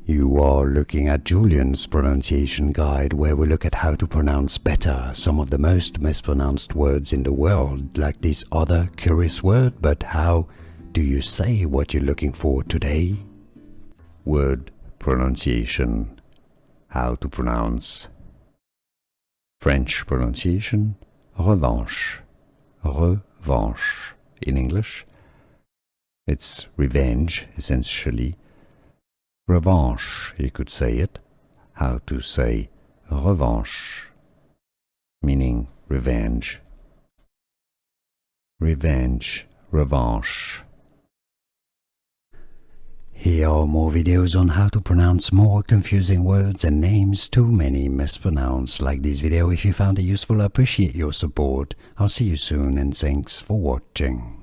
You are looking at Julian's pronunciation guide, where we look at how to pronounce better some of the most mispronounced words in the world, like this other curious word. But how do you say what you're looking for today? Word pronunciation. How to pronounce. French pronunciation, revanche. Revanche. In English, it's revenge, essentially. Revanche, you could say it. How to say revanche, meaning revenge. Revenge, revanche. Here are more videos on how to pronounce more confusing words and names too many mispronounced. Like this video if you found it useful. I appreciate your support. I'll see you soon and thanks for watching.